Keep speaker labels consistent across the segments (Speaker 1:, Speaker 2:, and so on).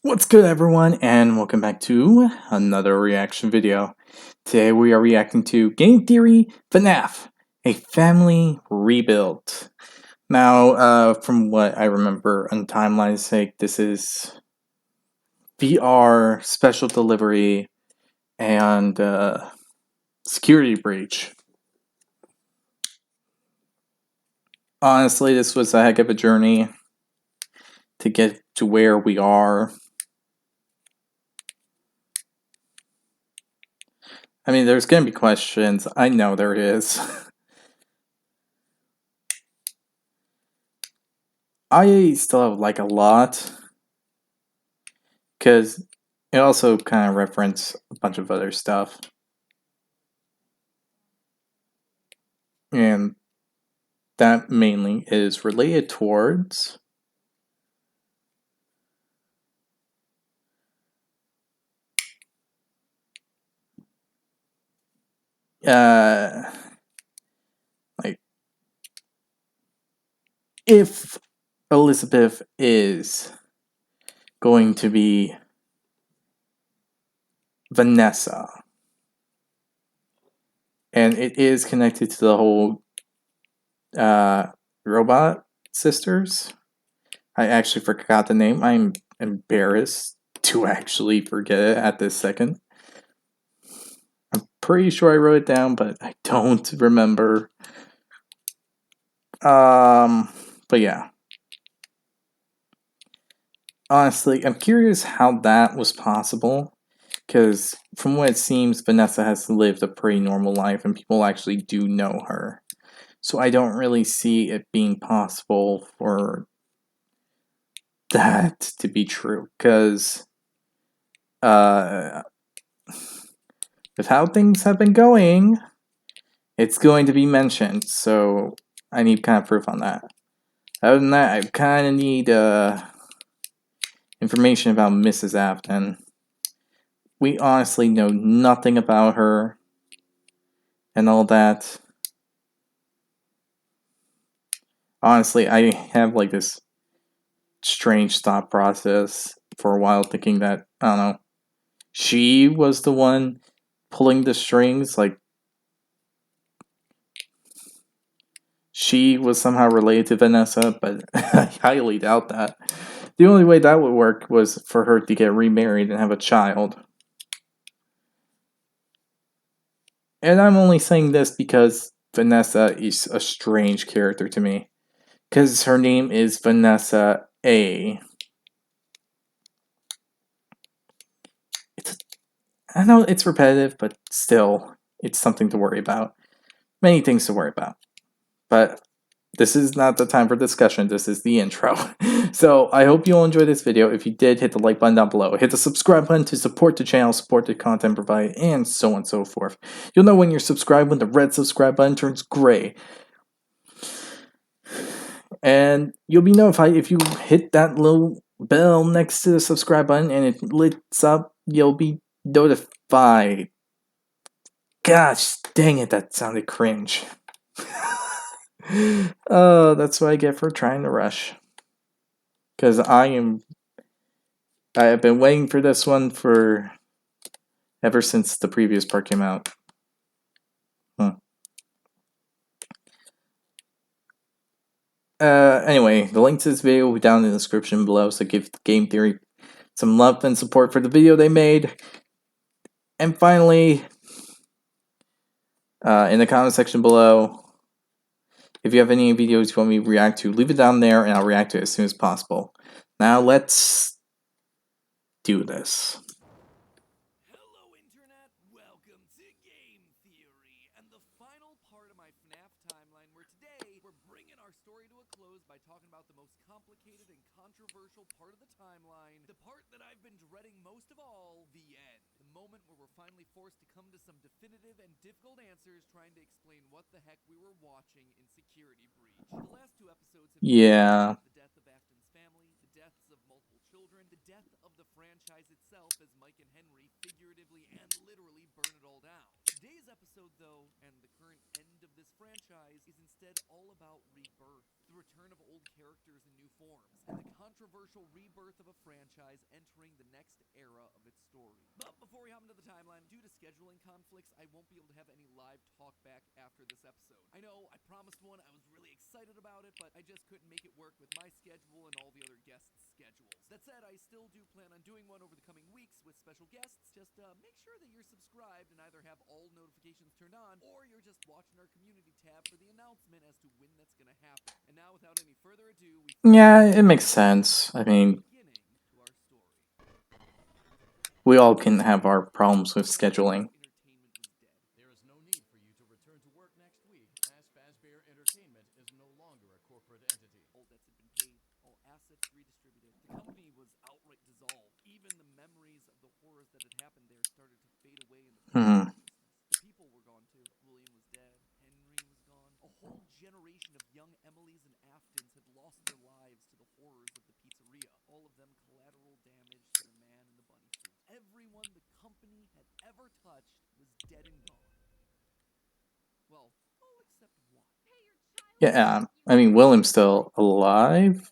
Speaker 1: What's good, everyone, and welcome back to another reaction video. Today we are reacting to Game Theory FNAF, a family rebuild. Now, from what I remember on timeline's sake, this is VR, special delivery, and security breach. Honestly, this was a heck of a journey to get to where we are. I mean, there's gonna be questions. I know there is. I still have like a lot, because it also kind of referenced a bunch of other stuff. And that mainly is related towards like if Elizabeth is going to be Vanessa, and it is connected to the whole robot sisters. I actually forgot the name. I'm embarrassed to actually forget it at this second. I'm pretty sure I wrote it down, but I don't remember. But yeah. Honestly, I'm curious how that was possible, because from what it seems, Vanessa has lived a pretty normal life and people actually do know her. So I don't really see it being possible for that to be true, because with how things have been going, it's going to be mentioned, so I need kind of proof on that. Other than that, I kind of need information about Mrs. Afton. We honestly know nothing about her and all that. Honestly, I have like this strange thought process for a while, thinking that, I don't know, she was the one pulling the strings, like she was somehow related to Vanessa, but I highly doubt that. The only way that would work was for her to get remarried and have a child. And I'm only saying this because Vanessa is a strange character to me. Because her name is Vanessa A. I know it's repetitive, but still, it's something to worry about. Many things to worry about. But this is not the time for discussion, this is the intro. So I hope you all enjoyed this video. If you did, hit the like button down below. Hit the subscribe button to support the channel, support the content provided, and so on and so forth. You'll know when you're subscribed when the red subscribe button turns gray. And you'll be notified if you hit that little bell next to the subscribe button and it lights up, you'll be notified. Gosh dang it, that sounded cringe. Oh, that's what I get for trying to rush. Because I have been waiting for this one for ever since the previous part came out. Anyway, the link to this video will be down in the description below, so give Game Theory some love and support for the video they made. And finally, in the comment section below, if you have any videos you want me to react to, leave it down there and I'll react to it as soon as possible. Now let's do this.
Speaker 2: Hello Internet, welcome to Game Theory, and the final part of my FNAF timeline, where today we're bringing our story to a close by talking about the most complicated and controversial part of the timeline, the part that I've been dreading most of all, the end. The moment where we're finally forced to come to some definitive and difficult answers trying to explain what the heck we were watching in Security Breach. The last two episodes have
Speaker 1: Yeah.
Speaker 2: the death of Afton's family, the deaths of multiple children, the death of the franchise itself as Mike and Henry figuratively and literally burn it all down. Today's episode, though, and the current end of this franchise, is instead all about rebirth, the return of old characters in new forms, and the controversial commercial rebirth of a franchise entering the next era of its story. But before we hop into the timeline, due to scheduling conflicts, I won't be able to have any live talk back after this episode. I know, I promised one, I was really excited about it, but I just couldn't make it work with my schedule and all the other guests' schedules. That said, I still do plan on doing one over the coming weeks with special guests. Just make sure that you're subscribed and either have all notifications turned on, or you're just watching our community tab for the announcement as to when that's gonna happen. And now, without any further ado,
Speaker 1: Yeah, it makes sense. I mean,
Speaker 2: beginning to our story.
Speaker 1: we all can have our problems with scheduling.
Speaker 2: Entertainment was dead.
Speaker 3: There is no need for you to return to work next week, as Fazbear Entertainment is no longer a corporate entity.
Speaker 2: All debts had been paid, all assets redistributed. The company was outright dissolved. Even the memories of the horrors that had happened there started to fade away in the
Speaker 1: Hmm.
Speaker 2: consciousness. The people were gone too. William was dead. Henry was gone. A whole generation of young Emilys and Aftons had lost their lives to the horrors of the pizzeria. All of them collateral damage to the man in the bunny suit. Everyone the company had ever touched was dead and gone. Well, all except one.
Speaker 1: Yeah, I mean, William's still alive?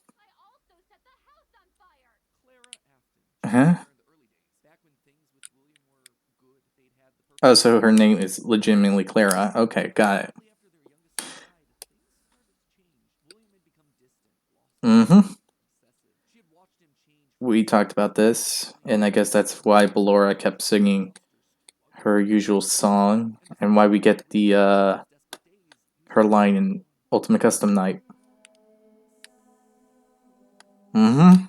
Speaker 2: Clara Afton.
Speaker 1: Huh?
Speaker 2: In the early days, back when things with William were good, they'd had the perfect.
Speaker 1: Oh, so her name is legitimately Clara. Okay, got it.
Speaker 2: Shortly after their youngest son died, things started to change. William had become distant, lost
Speaker 1: Mm-hmm.
Speaker 2: obsessive. She had watched him change.
Speaker 1: We talked about this, and I guess that's why Ballora kept singing her usual song, and why we get the her line in Ultimate Custom Night. Mm-hmm.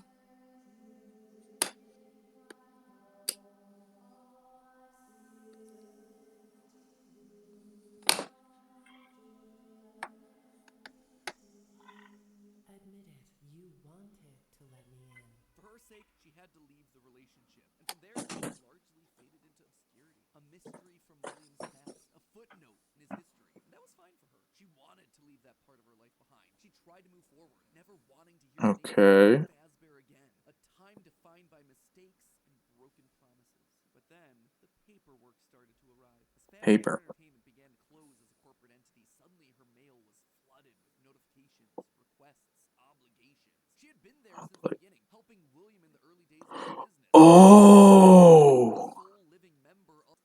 Speaker 4: Admit it, you wanted to let me in.
Speaker 2: For her sake, she had to leave the relationship. And from there, things largely faded into obscurity. A mystery from William's past, a footnote in his history. And that was fine for her. She wanted to leave that part of her life behind. She tried to move forward, never wanting to hear
Speaker 1: Okay.
Speaker 2: the name Fazbear again. A time defined by mistakes and broken promises. But then, the paperwork started to arrive. As Fazbear
Speaker 1: Paper.
Speaker 2: Entertainment began to close as a corporate entity, suddenly her mail was flooded with notifications, requests, obligations. She had been there since the beginning, helping William in the early days of his business.
Speaker 1: Oh!
Speaker 2: Sole living member of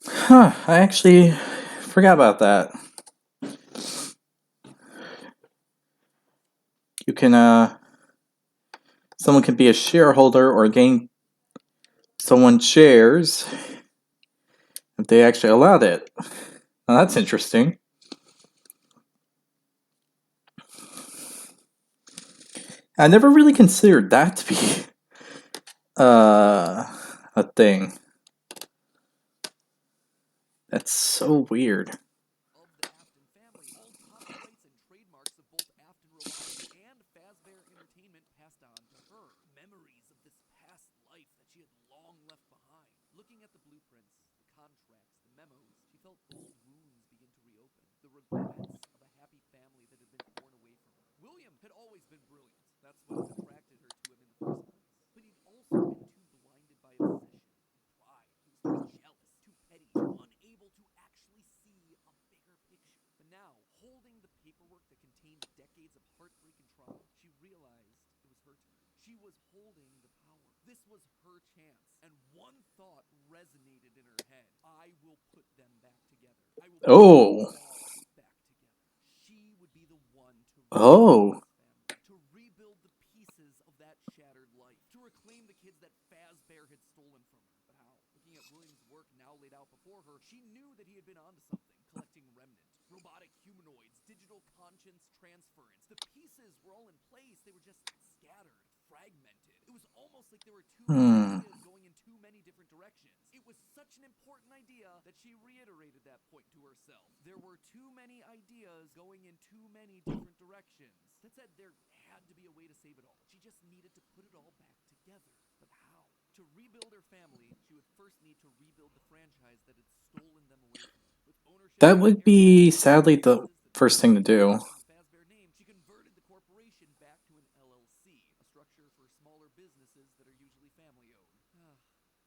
Speaker 1: Huh, I actually forgot about that. You can, someone can be a shareholder or gain someone shares if they actually allowed it. Now that's interesting. I never really considered that to be a thing. That's so weird.
Speaker 2: the Afton family. All copyrights and trademarks of both Afton Robotics and Fazbear Entertainment passed on to her. Memories of this past life that she had long left behind. Looking at the blueprints, the contracts, the memos, she felt old wounds begin to reopen. The regrets of a happy family that had been torn away from her. William had always been brilliant. That's what attracted her to him in the first place. But he'd also been too blinded by obsession and pride. He was too jealous, too petty, too unable to actually see a bigger picture. But now, holding the paperwork that contained decades of heartbreak and trauma, she realized it was her turn. She was holding the power. This was her chance. And one thought resonated in her head. I will put them back together. I will put them all back together. She would be the one to
Speaker 1: Oh.
Speaker 2: to rebuild the pieces of that shattered life, to reclaim the kids that Fazbear had stolen from her. But how? Looking at William's work now laid out before her, she knew that he had been onto something, collecting remnant, robotic humanoids, digital conscience transference. The pieces were all in place, they were just scattered, fragmented. It was almost like there were too many ideas going in too many different directions. It was such an important idea that she reiterated that point to herself. There were too many ideas going in too many different directions. That said, there had to be a way to save it all. She just needed to put it all back together. But how? To rebuild her family, she would first need to rebuild the franchise that had stolen them away from her. With ownership
Speaker 1: That would be, sadly, the first thing to do.
Speaker 2: Fazbear name, she converted the corporation back to an LLC, a structure for smaller businesses that are usually family-owned.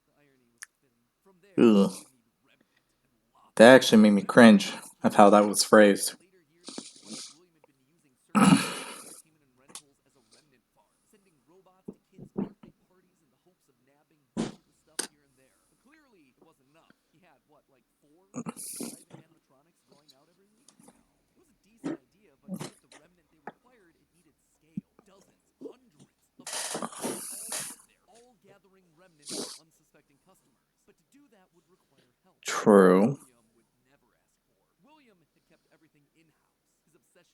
Speaker 2: The irony was fitting. From there,
Speaker 1: Ugh.
Speaker 2: she would need remnant and lots
Speaker 1: That actually made me cringe of how that was phrased.
Speaker 2: Later years, the reports William had been using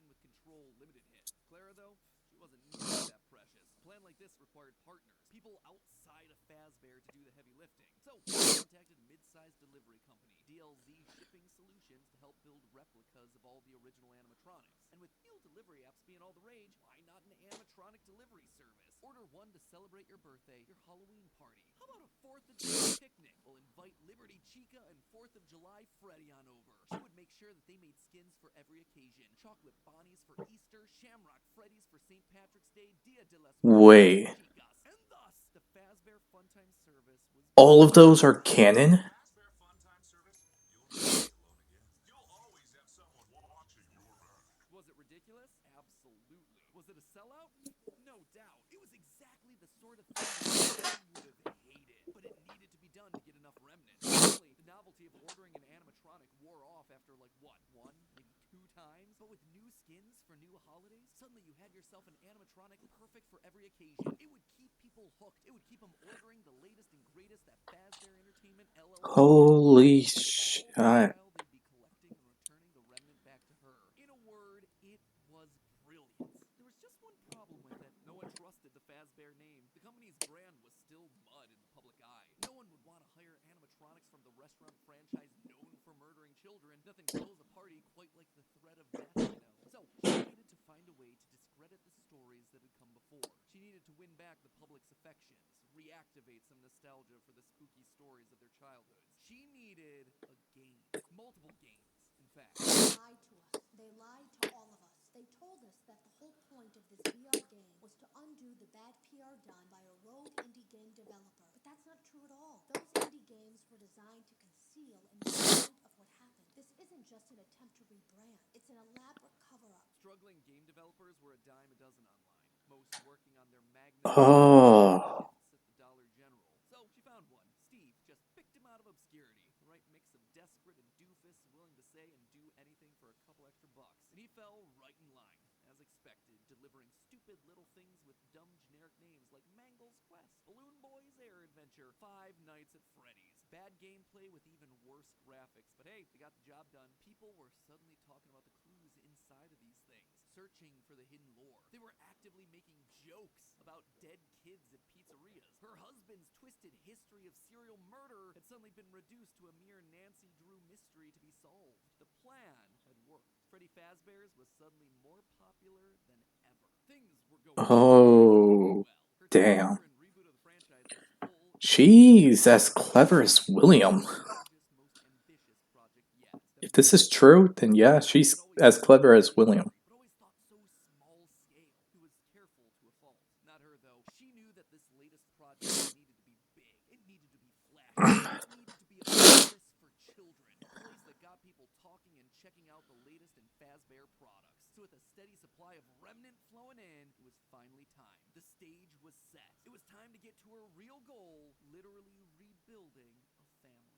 Speaker 2: Possession with Control limited hit. Clara, though, she wasn't nearly that precious. A plan like this required partners, people outside of Fazbear to do the heavy lifting. So, she contacted a mid-sized delivery company, DLZ Shipping Solutions, to help build replicas of all the original animatronics. And with meal delivery apps being all the rage, why not an animatronic delivery service? Order one to celebrate your birthday, your Halloween party. How about a 4th of July picnic? We'll invite Liberty Chica and 4th of July Freddy on over. She would make sure that they made skins for every occasion. Chocolate Bonnies for Easter, Shamrock Freddy's for St. Patrick's Day, Dia de las
Speaker 1: Wait.
Speaker 2: Chicas. And thus, the Fazbear Funtime service was...
Speaker 1: All of those are canon?
Speaker 5: Fazbear Funtime service, you'll never be alone again. You'll always have someone watching your back.
Speaker 2: Was it ridiculous? Absolutely. Was it a sellout? No doubt. It was exactly the sort of thing that you would have hated, but it needed to be done to get enough remnants. Really, the novelty of ordering an animatronic wore off after, like, what, 1, maybe 2 times? But with new skins for new holidays, suddenly you had yourself an animatronic perfect for every occasion. It would keep people hooked. It would keep them ordering the latest and greatest that Fazbear Entertainment LLC.
Speaker 1: Holy shit.
Speaker 2: They'd be collecting and returning the remnant back to her. In a word, it was brilliant. There was just one problem with it. No one trusted the Fazbear name. The company's brand was still mud in the public eye. No one would want to hire animatronics from the restaurant franchise known for murdering children. Nothing kills a party quite like the threat of death, you know. So, she needed to find a way to discredit the stories that had come before. She needed to win back the public's affections, reactivate some nostalgia for the spooky stories of their childhoods. She needed a game. Multiple games, in fact.
Speaker 6: They lied to us. They lied to all of us. They told us that the whole point of this VR game was to undo the bad PR done by a rogue indie game developer. But that's not true at all. Those indie games were designed to conceal and make light of what happened. This isn't just an attempt to rebrand. It's an elaborate cover-up.
Speaker 2: Struggling game developers were a dime a dozen online. Most working on their magnum
Speaker 1: Oh.
Speaker 2: hits at the Dollar General. So she found one. Steve just picked him out of obscurity. The right mix of desperate and doofus, willing to say and do anything for a couple extra bucks. And he fell right in line, as expected, delivering stupid little things with dumb generic names like Mangle's Quest, Balloon Boy's Air Adventure, Five Nights at Freddy's. Bad gameplay with even worse graphics, but hey, they got the job done. People were suddenly talking about the clues inside of these things, searching for the hidden lore. They were actively making jokes about dead kids at pizzerias. Her husband's twisted history of serial murder had suddenly been reduced to a mere Nancy Drew mystery to be solved. The plan had worked. Freddy Fazbear's was suddenly more popular than ever. Things were going
Speaker 1: Oh.
Speaker 2: well. Her
Speaker 1: Damn.
Speaker 2: takeover and reboot of the franchise was full.
Speaker 1: She's as clever as William.
Speaker 2: Largest, most ambitious project yet.
Speaker 1: If this is true, then yeah, she's as clever as William.
Speaker 2: But always thought so small scale. He was careful to a fault. Not her, though. She knew that this latest project needed to be big. It needed to be flashy. It needed to be a service for children. A place that got people talking and checking out the latest in Fazbear products. So with a steady supply of remnant flowing in, it was finally time. The stage was set. It was time to get to her real goal, literally rebuilding a family.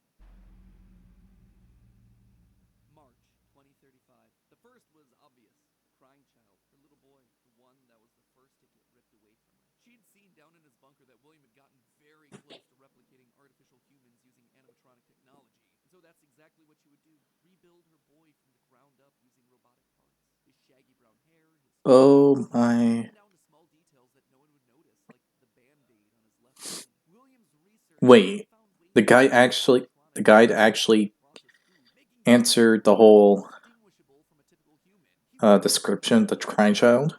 Speaker 2: March 2035. The first was obvious. The crying child, her little boy, the one that was the first to get ripped away from her. She'd seen down in his bunker that William had gotten very close to replicating artificial humans using animatronic technology. And so that's exactly what she would do. Rebuild her boy from the ground up using robotic parts. His shaggy brown hair, his...
Speaker 1: Oh my.
Speaker 2: down to small details that no one would notice, like the band-aid on his left knee. William's research
Speaker 1: Wait.
Speaker 2: found ways
Speaker 1: The guide actually answered the whole description, the crying child.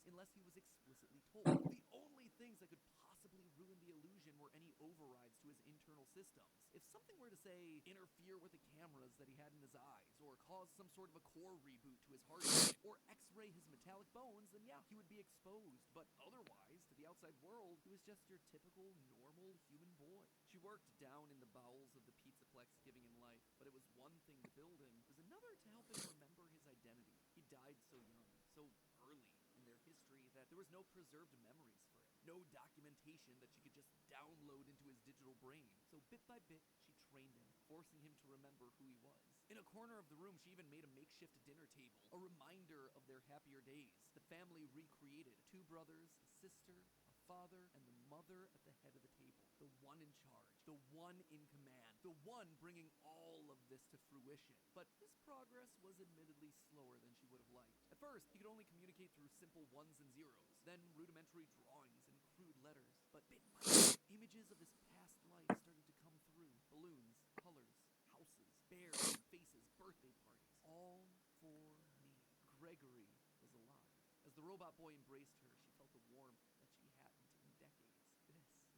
Speaker 2: unless he was explicitly told. The only things that could possibly ruin the illusion were any overrides to his internal systems. If something were to, say, interfere with the cameras that he had in his eyes, or cause some sort of a core reboot to his hard drive, or x-ray his metallic bones, then yeah, he would be exposed. But otherwise, to the outside world, he was just your typical, normal human boy. She worked down in the bowels of the Pizzaplex, giving him life, but it was one thing to build him. It was another to help him remember his identity. He died so young, so early in their history that there was no preserved memories for him, no documentation that she could just download into his digital brain. So bit by bit, she trained him, forcing him to remember who he was. In a corner of the room, she even made a makeshift dinner table, a reminder of their happier days. The family recreated: 2 brothers, a sister, a father, and the mother at the head of the table. the one in charge, the one in command, the one bringing all of this to fruition. But his progress was admittedly slower than she would have liked. At first, he could only communicate through simple ones and zeros, then rudimentary drawings and crude letters. But bit by bit, images of his past life started to come through. Balloons, colors, houses, bears, faces, birthday parties. All for me. Gregory was alive. As the robot boy embraced her, she felt the warmth that she hadn't in decades.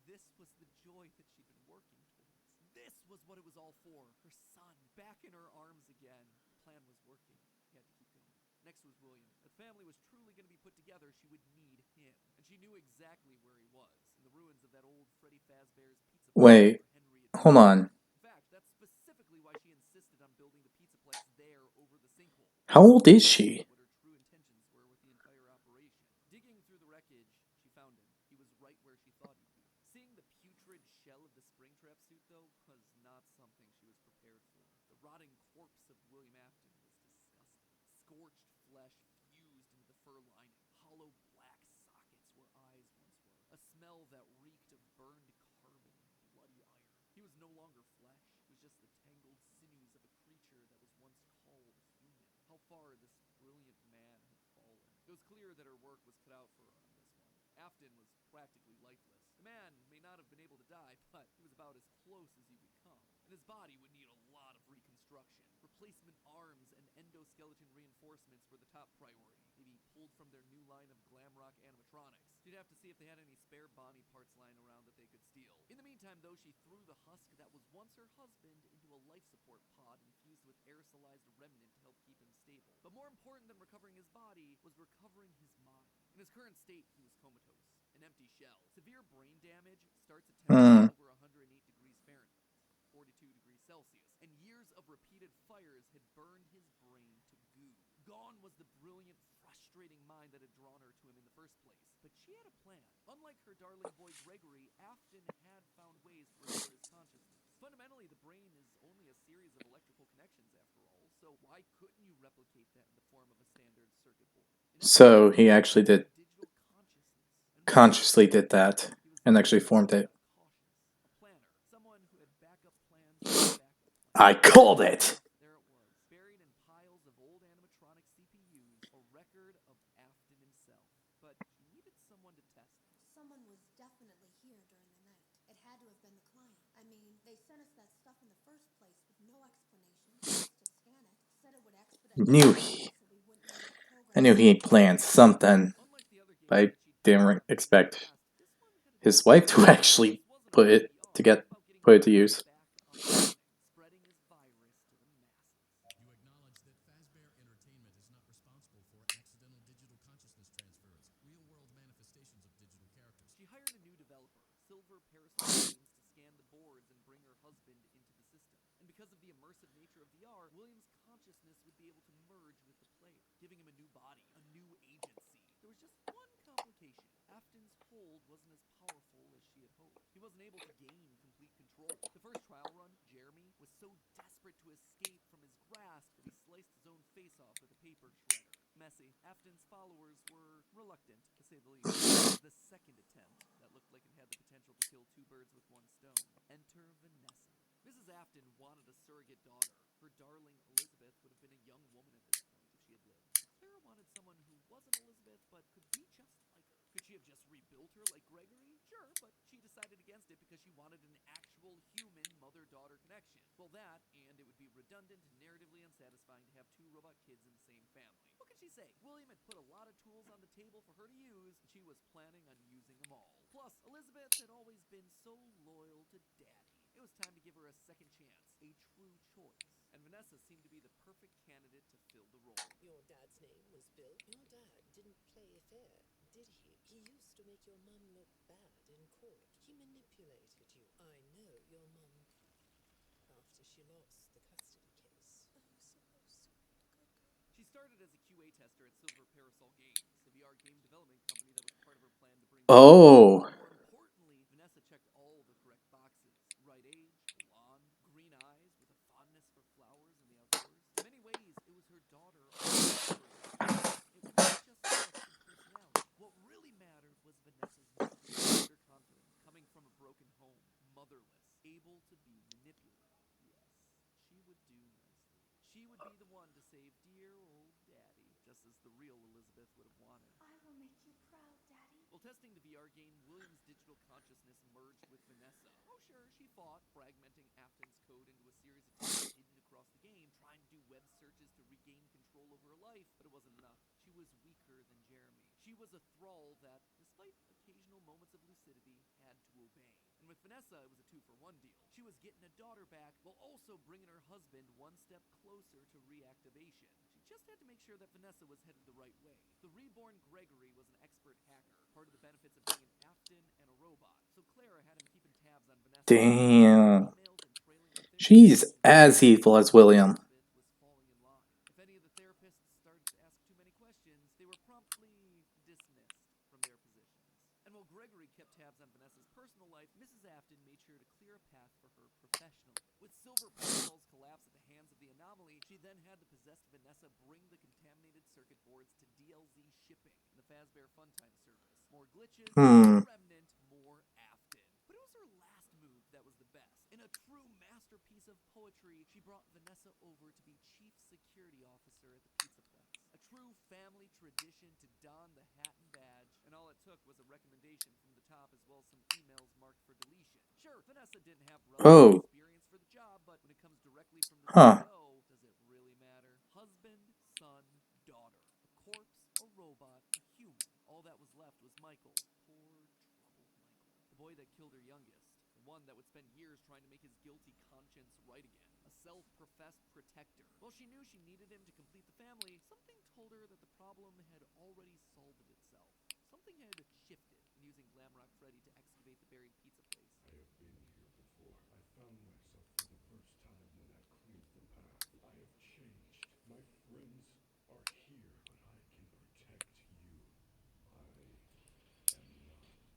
Speaker 2: This was the joy that she'd been working towards. This was what it was all for. Her son, back in her arms again. The plan was working. He had to keep going. Next was William. If the family was truly going to be put together, she would need him. And she knew exactly where he was, in the ruins of that old Freddy Fazbear's pizza place
Speaker 1: Wait,
Speaker 2: where Henry had
Speaker 1: hold on.
Speaker 2: In fact, that's specifically why she insisted on building the pizza place there over the sinkhole.
Speaker 1: How old is she?
Speaker 2: What her true intentions were with the entire operation. Digging through the wreckage, she found him. He was right where she thought he'd be. Seeing the putrid shell of the Springtrap suit, though, was not something she was prepared for. The rotting corpse of William Afton was disgusting. Scorched flesh fused into the fur lining. Hollow black sockets where eyes once were. A smell that reeked of burned carbon and bloody iron. He was no longer flesh. It was just the tangled sinews of a creature that was once called human. How far this brilliant man had fallen. It was clear that her work was cut out for her on this one. Afton was practically lifeless. The man may not have been able to die, but he was about as close as you could come. And his body would need a lot of reconstruction. Replacement arms and endoskeleton reinforcements were the top priority. Maybe pulled from their new line of glam rock animatronics. She'd have to see if they had any spare Bonnie parts lying around that they could steal. In the meantime, though, she threw the husk that was once her husband into a life support pod infused with aerosolized remnant to help keep him stable. But more important than recovering his body was recovering his mind. In his current state, he was comatose, an empty shell. Severe brain damage starts at temperatures over 108 degrees Fahrenheit, 42 degrees Celsius, and years of repeated fires had burned his brain to goo. Gone was the brilliant, frustrating mind that had drawn her to him in the first place. But she had a plan. Unlike her darling boy Gregory, Afton had found ways to restore his consciousness. Fundamentally, the brain is only a series of electrical connections after all, so why couldn't you replicate that in the form of a standard circuit board?
Speaker 1: So he actually did
Speaker 2: Digital consciousness. And
Speaker 1: consciously did that and actually formed it.
Speaker 2: a planner, someone who had backup plans for backup plans.
Speaker 1: I called it!
Speaker 2: There it was, buried in piles of old animatronic CPUs, a record of Afton himself. But she needed someone to test it.
Speaker 6: Someone was definitely here during the night. It had to have been the client. I mean, they sent us that stuff in the first place with no explanation, just to scan it. Said it would expedite
Speaker 1: Knew
Speaker 6: the
Speaker 1: he.
Speaker 6: so we wouldn't need to program
Speaker 1: I knew he planned something,
Speaker 2: Unlike the other games
Speaker 1: but I
Speaker 2: that she'd
Speaker 1: didn't
Speaker 2: played
Speaker 1: expect
Speaker 2: in the past, this one had a
Speaker 1: his wife to actually put it to use.
Speaker 2: back up and running, spreading his virus to the masses.
Speaker 3: You acknowledge that Fazbear Entertainment is not responsible for accidental digital consciousness transfers, real-world manifestations of digital characters.
Speaker 2: She hired a new developer, Silver Parasol Games, to scan the boards and bring her husband into the system. And because of the immersive nature of VR, William's consciousness would be able to merge with the player, giving him a new body, a new agency. There was just one complication. Afton's hold wasn't as powerful as she had hoped. He wasn't able to gain complete control. The first trial run, Jeremy, was so desperate to escape from his grasp that he sliced his own face off with a paper shredder. Messy. Afton's followers were reluctant, to say the least. The second attempt, that looked like it had the potential to kill two birds with one stone. Enter Vanessa. Mrs. Afton wanted a surrogate daughter. Her darling Elizabeth would have been a young woman at this point if she had lived. Clara wanted someone who wasn't Elizabeth but could be just like her. Could she have just rebuilt her like Gregory? Sure, but she decided against it because she wanted an actual human mother-daughter connection. Well, that, and it would be redundant and narratively unsatisfying to have two robot kids in the same family. What could she say? William had put a lot of tools on the table for her to use, and she was planning on using them all. Plus, Elizabeth had always been so loyal to Daddy. It was time to give her a second chance, a true choice. And Vanessa seemed to be the perfect candidate to fill the role.
Speaker 4: Your dad's name was Bill? Your dad didn't play fair, did he? He used to make your mum look bad in court. He manipulated you. I know your mum after she lost the custody case. Oh, so sweet. Good girl.
Speaker 2: She started as a QA tester at Silver Parasol Games, a VR game development company that was part of her plan to bring...
Speaker 1: Oh.
Speaker 2: More importantly, Vanessa checked all the correct boxes. Right age, blonde, green eyes, with a fondness for flowers and the outdoors. In many ways, it was her daughter. It wasn't just looks and personality. What really mattered was Vanessa's mood, underconfidence, coming from a broken home. She would be the one to save dear old Daddy, just as the real Elizabeth would have wanted.
Speaker 6: I will make you proud, Daddy.
Speaker 2: While testing the VR game, William's digital consciousness merged with Vanessa. Oh sure, she fought, fragmenting Afton's code into a series of tapes hidden across the game, trying to do web searches to regain control over her life, but it wasn't enough. She was weaker than Jeremy. She was a thrall that, despite occasional moments of lucidity, had to obey. And with Vanessa, it was a 2-for-1 deal. She was getting a daughter back, while also bringing her husband one step closer to reactivation. She just had to make sure that Vanessa was headed the right way. The reborn Gregory was an expert hacker, part of the benefits of being an Afton and a robot. So Clara had him keeping tabs on Vanessa.
Speaker 1: Damn.
Speaker 2: Emails and trailing affair
Speaker 1: She's
Speaker 2: information.
Speaker 1: as evil as William.
Speaker 2: Elizabeth was falling in line. If any of the therapists started to ask too many questions, they were promptly dismissed from their positions. And while Gregory kept tabs on Vanessa's personal life, Mrs. Afton made sure to clear a path for her professionally. With silver protocols collapse at the hands of the anomaly, she then had the possessed Vanessa bring the contaminated circuit boards to DLZ shipping in the Fazbear Funtime service. More glitches, more remnant, more Afton. But it was her last move that was the best. In a true masterpiece of poetry, she brought Vanessa over to be Chief Security Officer at the Pizzaplex. A true family tradition to don the hat and badge, and all it took was a recommendation from the top as well as some emails marked for deletion. Sure, Vanessa didn't have relevant experience for the job, but when it comes directly from the CEO, does it really matter? Husband, son, daughter. A corpse, a robot, a human. All that was left was Michael. Poor, troubled Michael. The boy that killed her youngest. The one that would spend years trying to make his guilty conscience right again. A self-professed protector. Well, she knew she needed him to complete the family. Something told her that the problem had already solved itself. Something had shifted in using Glamrock Freddy to excavate the buried pizza place.
Speaker 5: I have been here before. I found myself for the first time when I cleared the path. I have changed. My friends are here, but I can protect you. I am not me.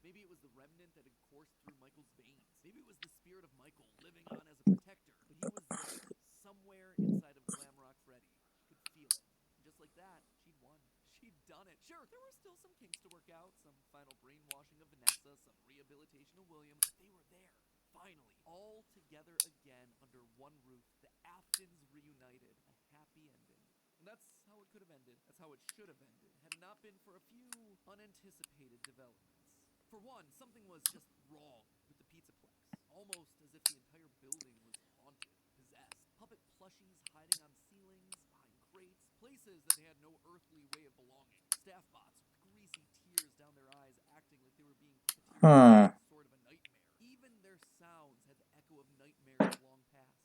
Speaker 2: Maybe it was the remnant that had coursed through Michael's veins. Maybe it was the spirit of Michael living on as a protector. But he was there, somewhere inside of Glamrock Freddy. She could feel it. And just like that, she'd won. She'd done it. Sure, there were still some kinks to work out, some final brainwashing of Vanessa, some rehabilitation of William, but they were there. Finally, all together again under one roof, the Aftons reunited. A happy ending. And that's how it could have ended. That's how it should have ended, had it not been for a few unanticipated developments. For one, something was just wrong with the Pizzaplex. Almost as if the entire building was haunted, possessed. Puppet plushies hiding on ceilings, behind crates, places that they had no earthly way of belonging. Staff bots with greasy tears down their eyes, acting like they were being puppeteered in sort of a nightmare. Even their sounds had the echo of nightmares long past.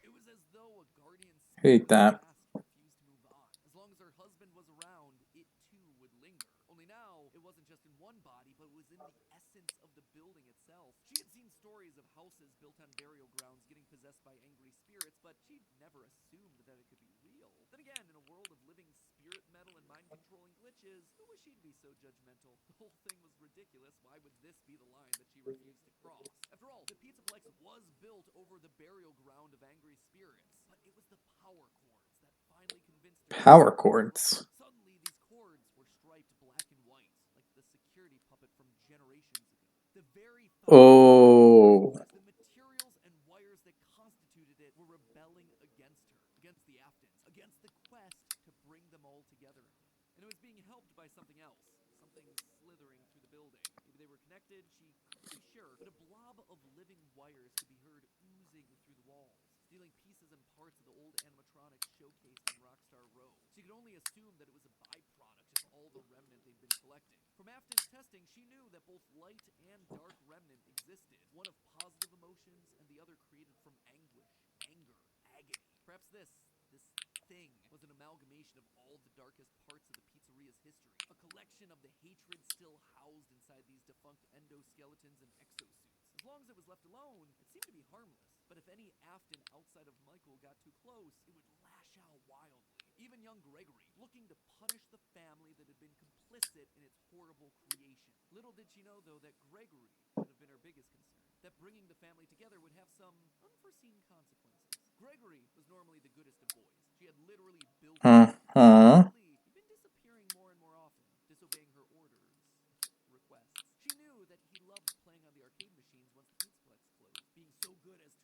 Speaker 2: It was as though a guardian spirit
Speaker 1: Hate that.
Speaker 2: past refused to move on. As long as her husband was around, it too would linger. Only now, it wasn't just in one body, but it was in the essence of the building itself. She had seen stories of houses built on burial grounds getting possessed by angry spirits, but she'd never assumed that it could be real. Then again, in a world of living spirit metal and mind-controlling glitches, who was she to be so judgmental? The whole thing was ridiculous. Why would this be the line that she refused to cross? After all, the Pizzaplex was built over the burial ground of angry spirits, but it was the power cords that finally convinced her.
Speaker 1: Power cords.
Speaker 2: Suddenly, these cords were striped black and white, like the security puppet from generations ago. The very
Speaker 1: Oh.
Speaker 2: the materials and wires that constituted it were rebelling against her, against the Aftons, against the quest to bring them all together again. And it was being helped by something else, something slithering through the building. Maybe they were connected, she couldn't be sure, but a blob of living wires could be heard oozing through the walls, stealing pieces and parts of the old animatronics showcased in Rockstar Row. She could only assume that it was a byproduct of all the remnant they'd been collecting. From Afton's testing, she knew that both light and dark remnant existed, one of positive emotions and the other created from anguish, anger, agony. Perhaps this thing was an amalgamation of all the darkest parts of the pizzeria's history, a collection of the hatred still housed inside these defunct endoskeletons and exosuits. As long as it was left alone, it seemed to be harmless, but if any Afton outside of Michael got too close, it would lash out wildly. Even young Gregory, looking to punish the family that had been complicit in its horrible creation. Little did she know, though, that Gregory should have been her biggest concern, that bringing the family together would have some unforeseen consequences. Gregory was normally the goodest of boys. She had literally built him. Lately, he'd been disappearing more and more often, disobeying her orders, requests. She knew that he loved playing on the arcade machines once the Pizzaplex closed, being so good as to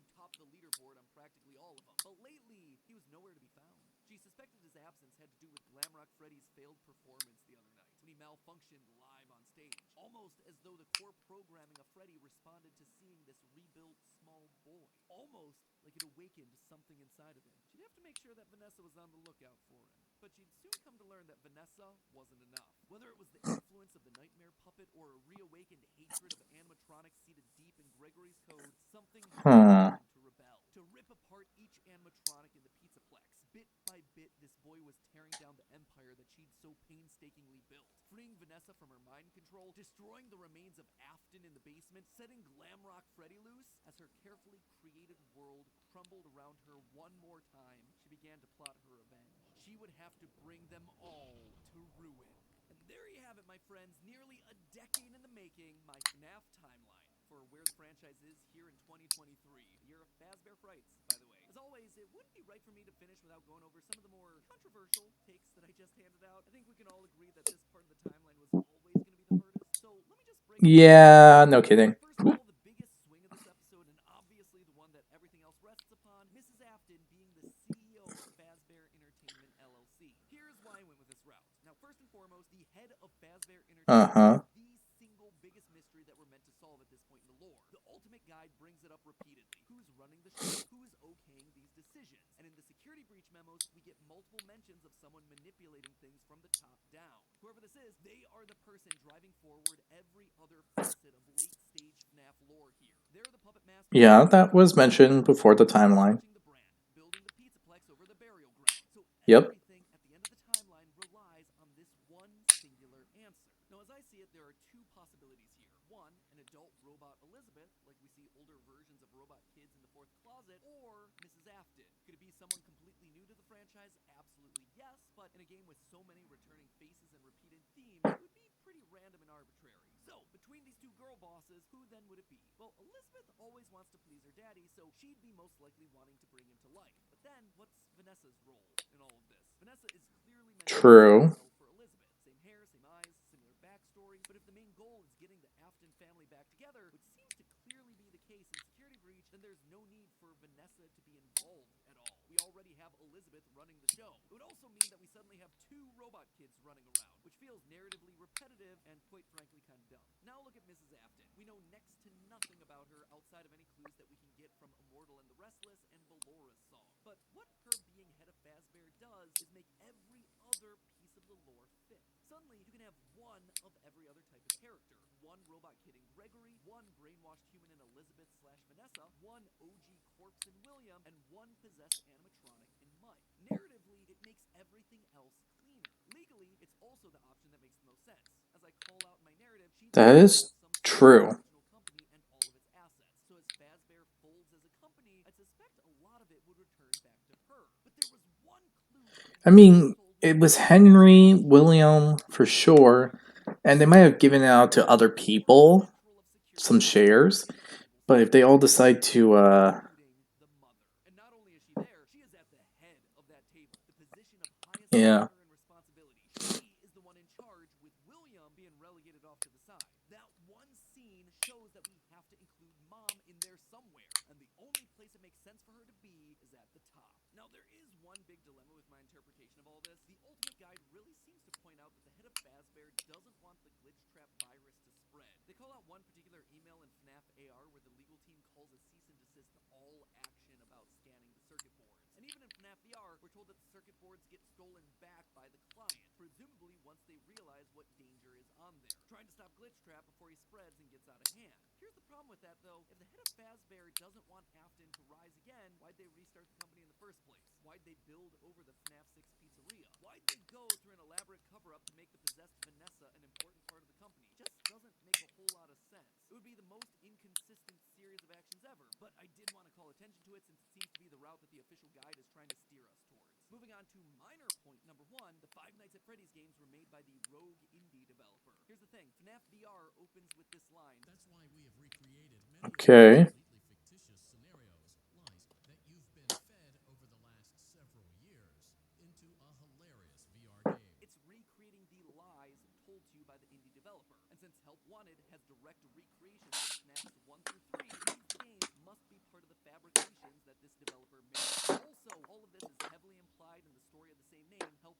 Speaker 2: absence had to do with Glamrock Freddy's failed performance the other night when he malfunctioned live on stage. Almost as though the core programming of Freddy responded to seeing this rebuilt small boy. Almost like it awakened something inside of him. She'd have to make sure that Vanessa was on the lookout for him. But she'd soon come to learn that Vanessa wasn't enough. Whether it was the influence of the nightmare puppet or a reawakened hatred of animatronics seated deep in Gregory's code, something had to rebel. To rip apart each animatronic in the Pizzaplex. Bit by bit, this boy was tearing down the empire that she'd so painstakingly built. Freeing Vanessa from her mind control, destroying the remains of Afton in the basement, setting Glamrock Freddy loose. As her carefully created world crumbled around her one more time, she began to plot her revenge. She would have to bring them all to ruin. And there you have it, my friends. Nearly a decade in the making, my FNAF timeline for where the franchise is here in 2023. A year of Fazbear Frights, by the way. As always, it wouldn't be right for me to finish without going over some of the more controversial takes that I just handed out. I think we can all agree that this part of the timeline was always going to be the hardest. So let me just break it down.
Speaker 1: Yeah, no kidding.
Speaker 2: First of all, the biggest swing of this episode, and obviously the one that everything else rests upon, Mrs. Afton being the CEO of Fazbear Entertainment LLC. Here's why I went with this route. Now, first and foremost, the head of Fazbear Entertainment is the single biggest mystery that we're meant to solve at this point in the lore. The Ultimate Guide brings it up repeatedly. Who's running the show? Who is okaying these decisions? And in the security breach memos, we get multiple mentions of someone manipulating things from the top down. Whoever this is, they are the person driving forward every other facet of late-stage FNAF lore here. They're the puppet master.
Speaker 1: Yeah, that was mentioned before the timeline.
Speaker 2: The brand, building the Pizzaplex over the burial ground. So
Speaker 1: Yep.
Speaker 2: everything at the end of the timeline relies on this one singular answer. Now, as I see it, there are two possibilities here. One, an adult robot Elizabeth, like we see older versions of robot kids in the fourth closet, or Mrs. Afton. Could it be someone completely new to the franchise? Absolutely yes, but in a game with so many returning faces and repeated themes, it would be pretty random and arbitrary. So, between these two girl bosses, who then would it be? Well, Elizabeth always wants to please her daddy, so she'd be most likely wanting to bring him to life. But then, what's Vanessa's role in all of this? Vanessa is clearly meant
Speaker 1: True.
Speaker 2: to be for Elizabeth. Same hair, same eyes, similar backstory. But if the main goal is getting the Afton family back together, which seems to clearly be the case in Security Breach, then there's no need for Vanessa to be involved at all. We already have Elizabeth running the show. It would also mean that we suddenly have two robot kids running around, which feels narratively repetitive and quite frankly kind of dumb. Now look at Mrs. Afton. We know next to nothing about her outside of any clues that we can get from Immortal and the Restless and Vallora's song. But what her being head of Fazbear does is make every other piece of the lore fit. Suddenly, you can have one of every other type of character. One robot kid in Gregory, one brainwashed human in Elizabeth/Vanessa, one OG corpse in William, and one possessed animatronic in Mike. Narratively, it makes everything else cleaner. Legally, it's also the option that makes the most sense. As I call out in my narrative, she
Speaker 1: That
Speaker 2: does
Speaker 1: is
Speaker 2: have some sort of
Speaker 1: true.
Speaker 2: original company and all of its assets. So as Fazbear folds as a company, I suspect a lot of it would return back to her. But there was one clue.
Speaker 1: I mean, it was Henry, William, for sure, and they might have given it out to other people, some shares, but if they all decide to,
Speaker 2: The mother. And not only is she there, she is at the head of that table, the position of highest
Speaker 1: Yeah.
Speaker 2: honor and responsibility. She is the one in charge, with William being relegated off to the side. That one scene shows that we have to include Mom in there somewhere, and the only place it makes sense for her to be is at the top. Now, there is one big dilemma with my interpretation of all this. The Ultimate Guide really seems to point out that the head of Fazbear doesn't want the glitch trap virus to spread. They call out one particular email in FNAF AR where the legal team calls a cease and desist to all action about scanning the circuit boards. And even in FNAF VR, we're told that the circuit boards get stolen back by the client, presumably once they realize what danger is on there, trying to stop Glitch Trap before he spreads and gets out of hand. Here's the problem with that, though. If the head of Fazbear doesn't want Afton to rise again, why'd they restart the company in the first place? Why'd they build over the FNAF 6 pizzeria? Why'd they go through an elaborate cover-up to make the possessed Vanessa an important part of the company? Just doesn't make a whole lot of sense. It would be the most inconsistent series of actions ever, but I did want to call attention to it since it seems to be the route that the official guide is trying to steer us towards. Moving on to minor point number one, the Five Nights at Freddy's games were made by the Rogue indie developer. Here's the thing, FNAF VR opens with this line.
Speaker 3: That's why we have recreated many
Speaker 1: Okay.
Speaker 3: of those completely fictitious scenarios, lies that you've been fed over the last several years into a hilarious VR game.
Speaker 2: It's recreating the lies told to you by the indie developer. And since Help Wanted has direct recreations of FNAFs 1 through 3, these games must be part of the fabrications that this developer made. Also, all of this is heavily implied in the story of the same name, Help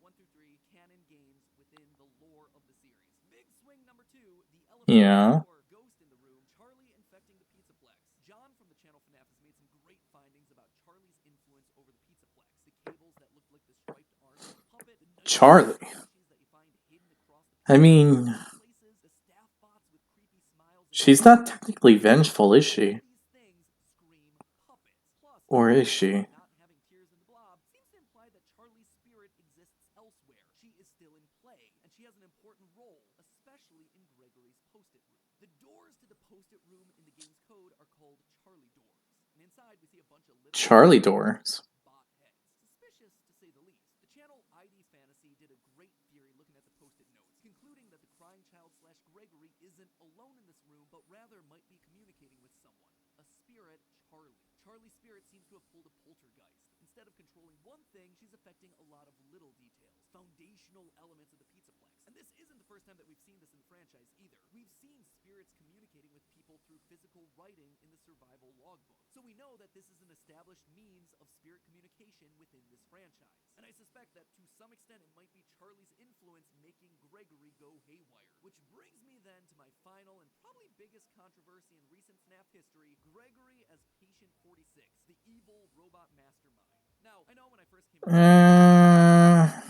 Speaker 2: 1 through 3 canon games within the lore of the series. Big swing number 2, the elephant
Speaker 1: Yeah.
Speaker 2: or ghost in the room, Charlie infecting the Pizzaplex. John from the channel FNAF has made some great findings about Charlie's influence over the Pizzaplex. The cables that looked like the striped arms of a puppet, the
Speaker 1: Charlie.
Speaker 2: that you find hidden across the
Speaker 1: I mean,
Speaker 2: places, the staff bots with creepy smiles.
Speaker 1: she's not technically vengeful, is she?
Speaker 2: These things scream puppets. Plus,
Speaker 1: Or is she?
Speaker 2: not having tears in the blob seems to imply that Charlie's spirit exists elsewhere. She is still in play, and she has an important role, especially in Gregory's post-it room. The doors to the post-it room in the game's code are called Charlie doors, and inside we see a bunch of little
Speaker 1: Charlie doors.
Speaker 2: bot heads. Suspicious, to say the least. The channel ID Fantasy did a great theory looking at the post-it notes, concluding that the crying child / Gregory isn't alone in this room, but rather might be communicating with someone. A spirit, Charlie. Charlie's spirit seems to have pulled a poltergeist. Instead of controlling one thing, she's affecting a lot of little details, foundational elements of the Pizzaplex. And this isn't the first time that we've seen this in the franchise either. We've seen spirits communicating with people through physical writing in the survival logbook. So we know that this is an established means of spirit communication within this franchise. And I suspect that to some extent it might be Charlie's influence making Gregory go haywire. Which brings me then to my final and probably biggest controversy in recent FNAF history, Gregory as Patient 46, the evil robot mastermind. Now, I know when I first came out, mad.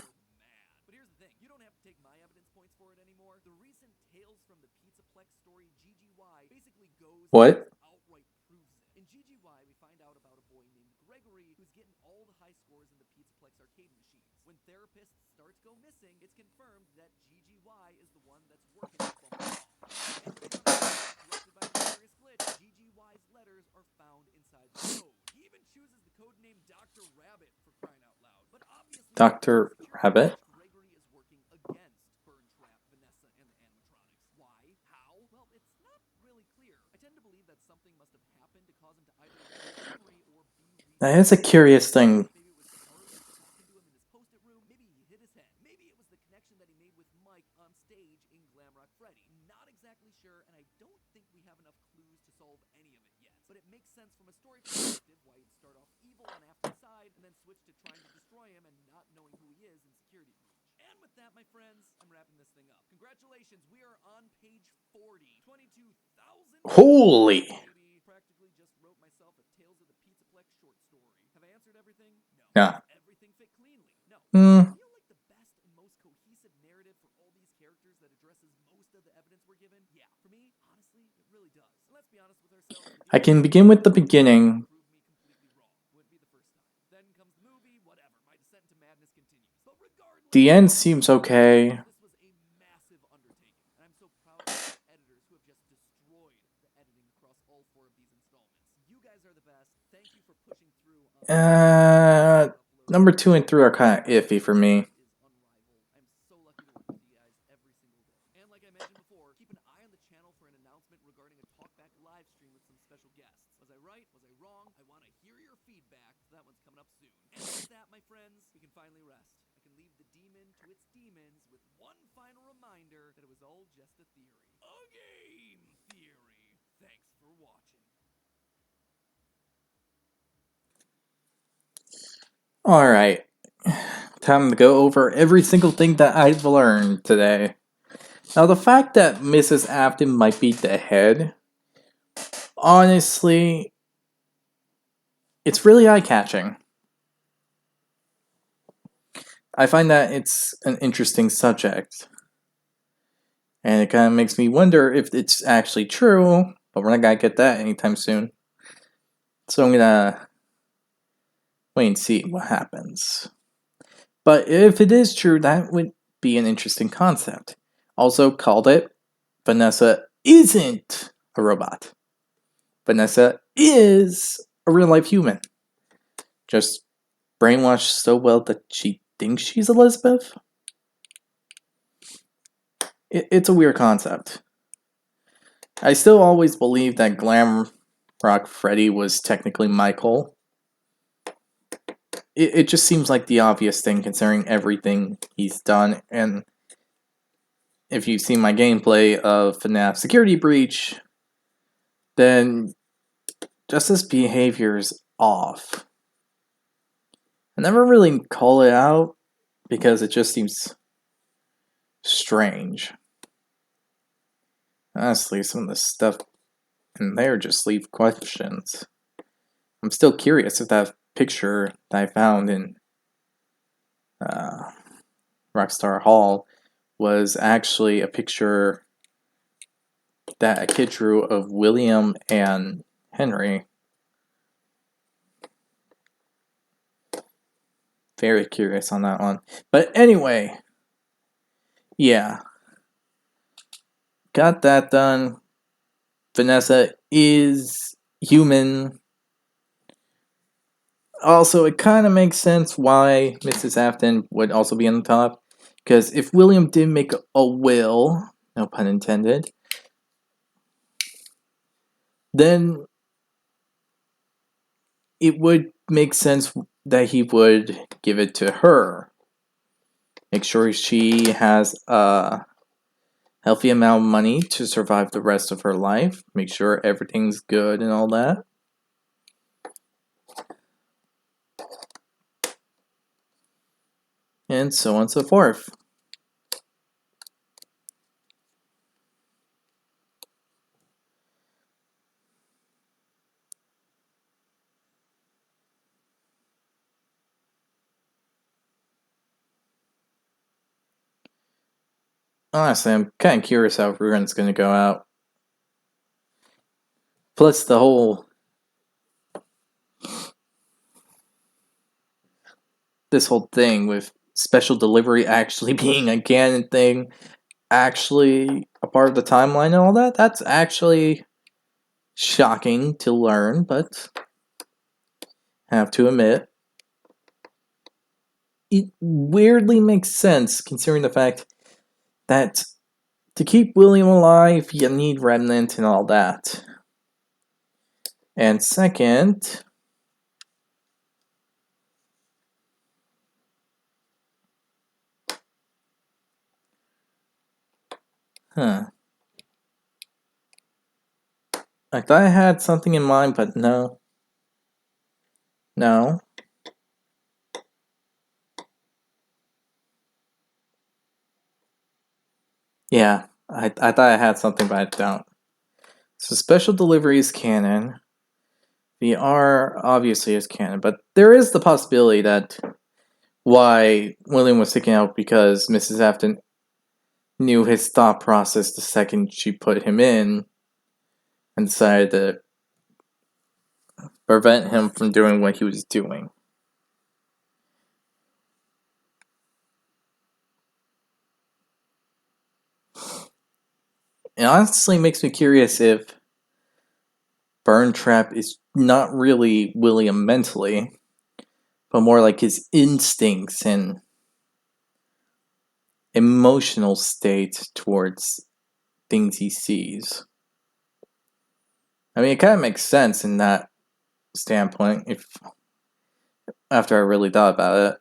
Speaker 2: But here's the thing, you don't have to take my evidence points for it anymore. The recent Tales from the Pizzaplex story, GGY, basically goes
Speaker 1: What?
Speaker 2: outright proves it. In GGY, we find out about a boy named Gregory who's getting all the high scores in the Pizzaplex arcade machines. When therapists start to go missing, it's confirmed that GGY is the one that's working with Bumble. Corrupted by a mysterious glitch, GGY's letters are found inside the code. He even chooses the code name Dr. Rabbit for crying out loud. But obviously,
Speaker 1: Dr. Rabbit?
Speaker 2: Gregory is working against Burntrap, Vanessa, and the animatronics. Why? How? Well, it's not really clear. I tend to believe that something must have happened to cause him to either lose memory or be
Speaker 1: That is a curious thing.
Speaker 2: Maybe it was Charlie talking to him in his post-it room. Maybe he hit his head. Maybe it was the connection that he made with Mike on stage in Glamrock Freddy. Not exactly sure, and I don't think we have enough clues to solve any of it yet. But it makes sense from a story perspective why he'd start off evil on Afton's side and then switch to trying to destroy him and not knowing who he is in Security Breach. And with that, my friends, I'm wrapping this thing up. Congratulations, we are on page 40. 22,000.
Speaker 1: Holy!
Speaker 2: Practically just wrote myself a Tales of the Pizzaplex short story. Have I answered everything? No.
Speaker 1: Yeah.
Speaker 2: Everything fit cleanly? No.
Speaker 1: Hmm.
Speaker 2: I feel like the best and most cohesive narrative for all these characters that addresses most of the evidence we're given? Yeah. For me, honestly, it really does. And let's be honest with ourselves.
Speaker 1: I can begin with the beginning.
Speaker 2: Prove me completely wrong. Would be the first time. Then comes the movie, whatever. My descent into madness continues. But regardless,
Speaker 1: The end seems okay.
Speaker 2: this was a massive undertaking. And I'm so proud of the editors who have just destroyed the editing across all 4 of these installments. You guys are the best. Thank you for pushing through on
Speaker 1: Number 2 and 3 are kind of iffy for me.
Speaker 2: is unrivaled. I'm so lucky to work with you guys every single day. And like I mentioned before, keep an eye on the channel for an announcement regarding a talkback live stream with some special guests. Was I right? Was I wrong? I want to hear your feedback. So that one's coming up soon. And with that, my friends, we can finally rest. I can leave the demon to its demons with one final reminder that it was all just a theory. A game theory. Thanks for watching.
Speaker 1: Alright. Time to go over every single thing that I've learned today. Now, the fact that Mrs. Afton might be the head, honestly, it's really eye-catching. I find that it's an interesting subject. And it kind of makes me wonder if it's actually true, but we're not gonna get that anytime soon. So I'm gonna wait and see what happens. But if it is true, that would be an interesting concept. Also called it, Vanessa isn't a robot. Vanessa is a real-life human. Just brainwashed so well that she thinks she's Elizabeth? It's a weird concept. I still always believe that Glam Rock Freddy was technically Michael. It just seems like the obvious thing considering everything he's done, and if you've seen my gameplay of FNAF Security Breach, then just his behavior is off. I never really call it out, because it just seems strange. Honestly, some of the stuff in there just leave questions. I'm still curious if that picture that I found in Rockstar Hall was actually a picture that a kid drew of William and Henry. Very curious on that one. But anyway, yeah. Got that done. Vanessa is human. Also, it kind of makes sense why Mrs. Afton would also be on the top. Because if William did make a will, no pun intended, then it would make sense that he would give it to her. Make sure she has a healthy amount of money to survive the rest of her life. Make sure everything's good and all that. And so on and so forth. Honestly, I'm kind of curious how Ruin's going to go out. Plus the whole... this whole thing with special delivery actually being a canon thing, actually a part of the timeline and all that, that's actually shocking to learn, but I have to admit, it weirdly makes sense considering the fact that to keep William alive, you need Remnant and all that. And second, I thought I had something in mind, but no. No. Yeah, I thought I had something, but I don't. So special delivery is canon. VR obviously is canon, but there is the possibility that why William was taken out because Mrs. Afton knew his thought process the second she put him in and decided to prevent him from doing what he was doing. It honestly makes me curious if Burn Trap is not really William mentally, but more like his instincts and emotional state towards things he sees. I mean, it kind of makes sense in that standpoint if after I really thought about it.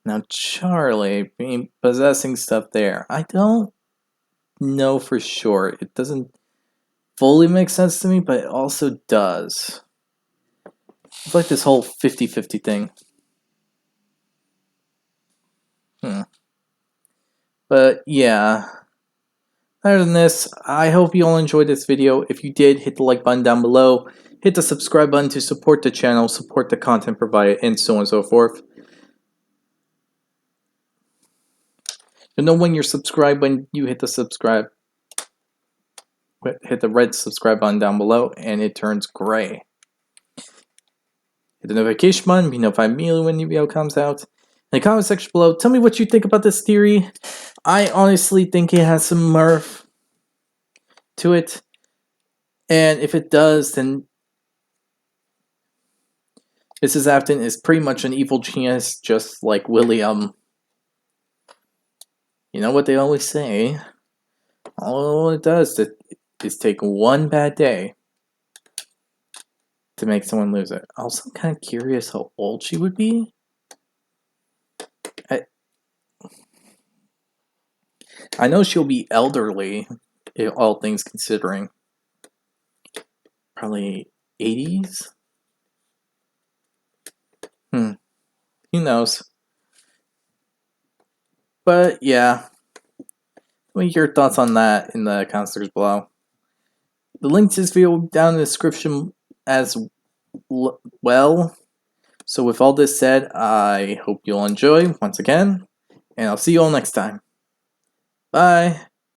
Speaker 1: Now, Charlie being possessing stuff there, I don't know for sure. It doesn't fully make sense to me, but it also does. It's like this whole 50-50 thing. But yeah. Other than this, I hope you all enjoyed this video. If you did, hit the like button down below. Hit the subscribe button to support the channel, support the content provided, and so on and so forth. You know when you're subscribed, when you hit the subscribe, hit the red subscribe button down below, and it turns gray. Hit the notification button, be notified immediately when new video comes out. In the comment section below, tell me what you think about this theory. I honestly think it has some mirth to it. And if it does, then Mrs. Afton is pretty much an evil genius, just like William. You know what they always say? All it does is take one bad day to make someone lose it. Also, I'm kind of curious how old she would be. I know she'll be elderly, all things considering. Probably 80s? Who knows? But yeah, leave your thoughts on that in the comments below. The link to this video will be down in the description as well. So with all this said, I hope you'll enjoy once again, and I'll see you all next time. Bye!